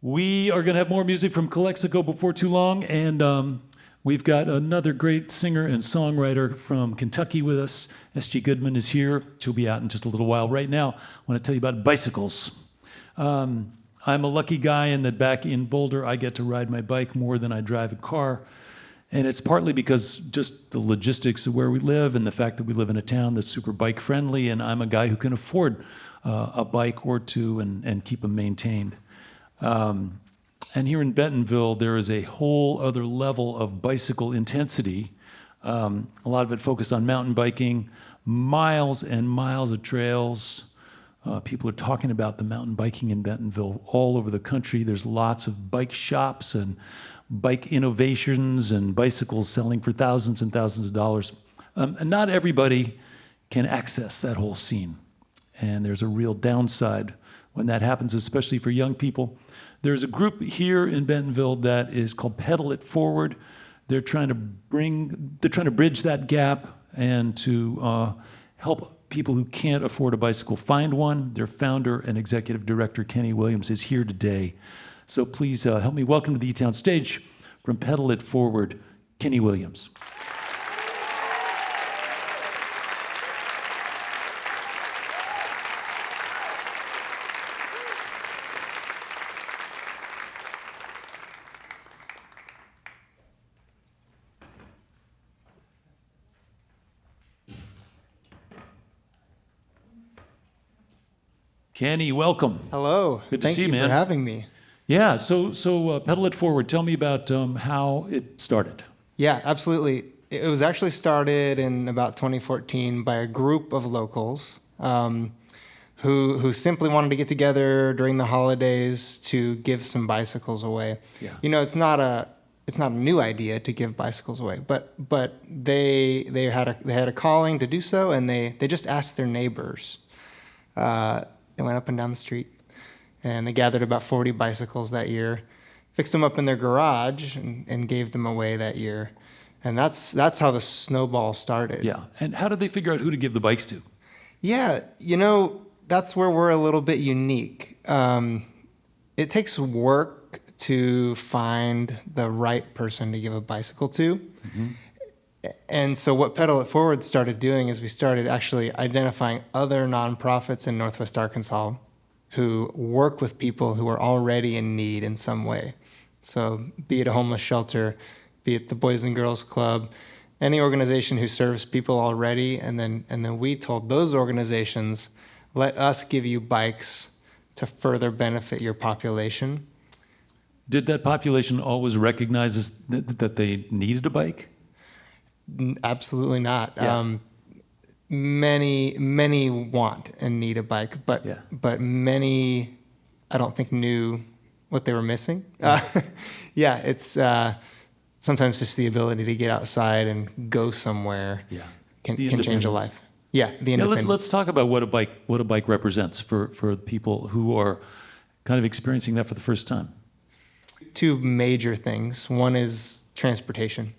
We are going to have more music from Calexico before too long, and we've got another great singer and songwriter from Kentucky with us. S.G. Goodman is here. She'll be out in just a little while. Right now, I want to tell you about bicycles. I'm a lucky guy in that back in Boulder, I get to ride my bike more than I drive a car. And it's partly because just the logistics of where we live and the fact that we live in a town that's super bike friendly, and I'm a guy who can afford a bike or two and keep them maintained. And here in Bentonville, there is a whole other level of bicycle intensity. A lot of it focused on mountain biking, miles and miles of trails. People are talking about the mountain biking in Bentonville all over the country. There's lots of bike shops and bike innovations and bicycles selling for thousands and thousands of dollars. And not everybody can access that whole scene. And there's a real downside when that happens, especially for young people. There's a group here in Bentonville that is called Pedal It Forward. They're trying to bridge that gap and to help people who can't afford a bicycle find one. Their founder and executive director, Kenny Williams, is here today. So please help me welcome to the eTown stage from Pedal It Forward, Kenny Williams. Kenny, welcome. Hello. Good to see you, man. Thank you for having me. Yeah, so Pedal It Forward. Tell me about how it started. Yeah, absolutely. It was actually started in about 2014 by a group of locals who simply wanted to get together during the holidays to give some bicycles away. Yeah. You know, it's not a new idea to give bicycles away, but they had a calling to do so, and they just asked their neighbors. They went up and down the street, and they gathered about 40 bicycles that year, fixed them up in their garage, and gave them away that year. And that's how the snowball started. Yeah, and how did they figure out who to give the bikes to? Yeah, you know, that's where we're a little bit unique. It takes work to find the right person to give a bicycle to. Mm-hmm. And so what Pedal It Forward started doing is we started actually identifying other nonprofits in Northwest Arkansas who work with people who are already in need in some way. So be it a homeless shelter, be it the Boys and Girls Club, any organization who serves people already, and then we told those organizations, let us give you bikes to further benefit your population. Did that population always recognize that they needed a bike? Absolutely not. Yeah. Many want and need a bike, but many, I don't think, knew what they were missing. It's sometimes just the ability to get outside and go somewhere can change a life. Yeah, the independence. Let's talk about what a bike represents for people who are kind of experiencing that for the first time. Two major things. One is transportation.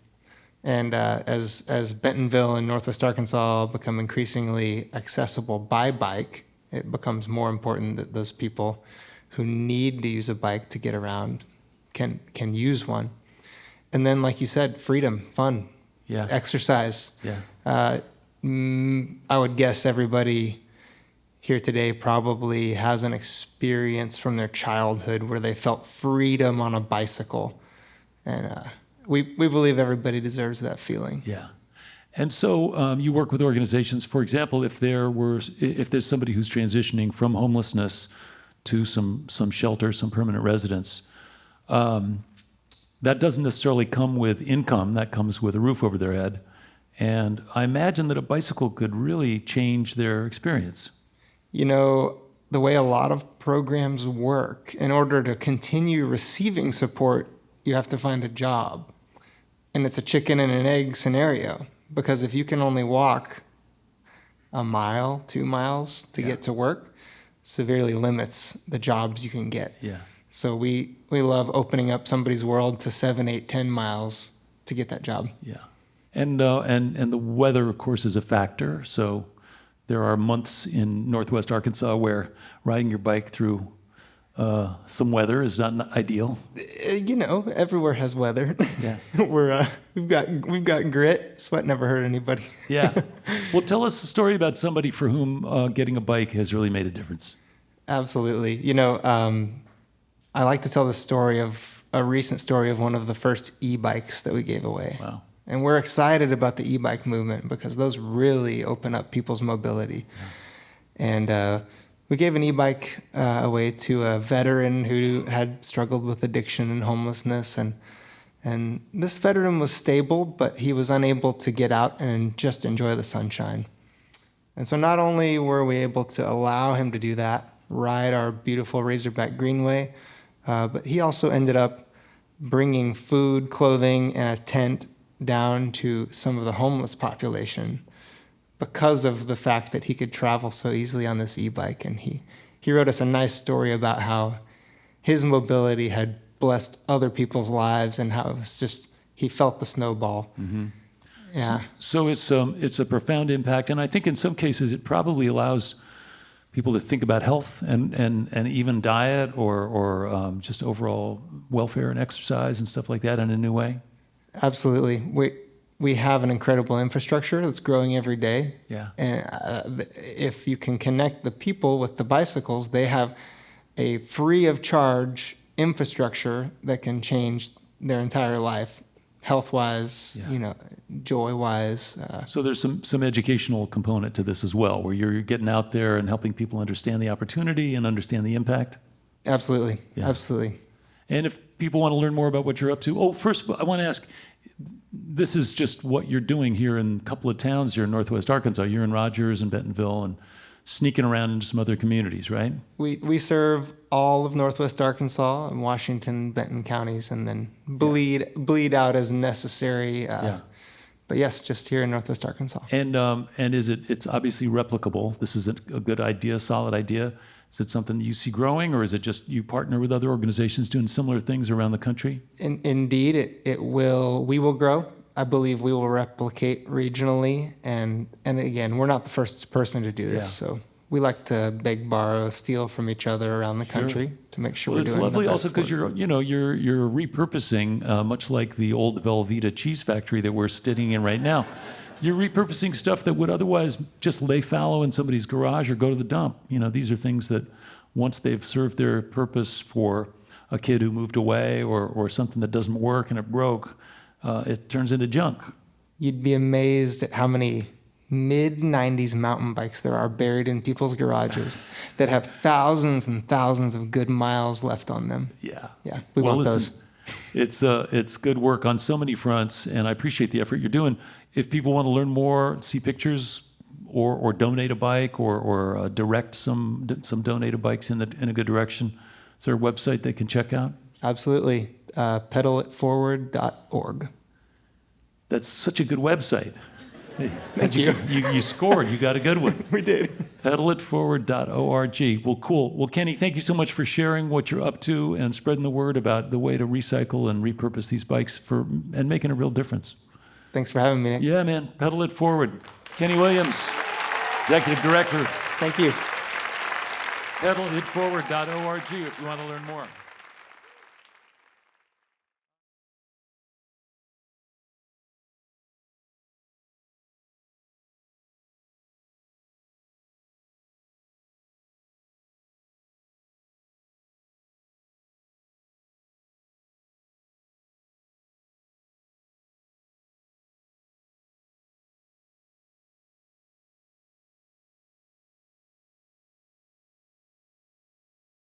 And as Bentonville and Northwest Arkansas become increasingly accessible by bike, it becomes more important that those people who need to use a bike to get around can use one. And then, like you said, freedom, fun, exercise. Yeah. I would guess everybody here today probably has an experience from their childhood where they felt freedom on a bicycle. And we believe everybody deserves that feeling. Yeah. And so you work with organizations, for example, if there's somebody who's transitioning from homelessness to some shelter, some permanent residence, that doesn't necessarily come with income, that comes with a roof over their head. And I imagine that a bicycle could really change their experience. You know, the way a lot of programs work, in order to continue receiving support, you have to find a job. And it's a chicken and an egg scenario, because if you can only walk a mile, 2 miles to get to work, severely limits the jobs you can get. Yeah. So we love opening up somebody's world to 7, 8, 10 miles to get that job. Yeah. And the weather, of course, is a factor. So there are months in Northwest Arkansas where riding your bike through some weather is not ideal. Everywhere has weather. Yeah. We've got grit. Sweat never hurt anybody. Yeah. Well, tell us a story about somebody for whom getting a bike has really made a difference. Absolutely. I like to tell a recent story of one of the first e-bikes that we gave away. Wow. And we're excited about the e-bike movement because those really open up people's mobility. Yeah. And we gave an e-bike away to a veteran who had struggled with addiction and homelessness. And this veteran was stable, but he was unable to get out and just enjoy the sunshine. And so not only were we able to allow him to do that, ride our beautiful Razorback Greenway, but he also ended up bringing food, clothing, and a tent down to some of the homeless population because of the fact that he could travel so easily on this e-bike. And he wrote us a nice story about how his mobility had blessed other people's lives and how it was just, he felt the snowball. Mm-hmm. Yeah. So it's a profound impact. And I think in some cases it probably allows people to think about health and even diet or just overall welfare and exercise and stuff like that in a new way. Absolutely. We have an incredible infrastructure that's growing every day. Yeah. And if you can connect the people with the bicycles, they have a free of charge infrastructure that can change their entire life, health-wise, joy-wise. So there's some educational component to this as well, where you're getting out there and helping people understand the opportunity and understand the impact. Absolutely. Yeah. Absolutely. And if people want to learn more about what you're up to, first I want to ask, this is just what you're doing here in a couple of towns here in Northwest Arkansas. You're in Rogers and Bentonville and sneaking around into some other communities, right? We serve all of Northwest Arkansas and Washington, Benton counties, and then bleed out as necessary. But yes, just here in Northwest Arkansas. And it's obviously replicable. This is a good idea, solid idea. Is it something that you see growing, or is it just you partner with other organizations doing similar things around the country? Indeed, it will. We will grow. I believe we will replicate regionally. And again, we're not the first person to do this, so we like to beg, borrow, steal from each other around the country to make sure we're doing the best. It's lovely also because you're repurposing, much like the old Velveeta cheese factory that we're sitting in right now. You're repurposing stuff that would otherwise just lay fallow in somebody's garage or go to the dump. These are things that once they've served their purpose for a kid who moved away or something that doesn't work and it broke, it turns into junk. You'd be amazed at how many mid-90s mountain bikes there are buried in people's garages that have thousands and thousands of good miles left on them. Yeah. We want those. It's good work on so many fronts, and I appreciate the effort you're doing. If people want to learn more, see pictures, or donate a bike, or direct some donated bikes in a good direction, is there a website they can check out? Absolutely. pedalitforward.org. That's such a good website. Thank you. You scored. You got a good one. We did. pedalitforward.org. Well, cool. Well, Kenny, thank you so much for sharing what you're up to and spreading the word about the way to recycle and repurpose these bikes and making a real difference. Thanks for having me, Nick. Yeah, man. Pedal it forward. Kenny Williams, Executive Director. Thank you. pedalitforward.org if you want to learn more.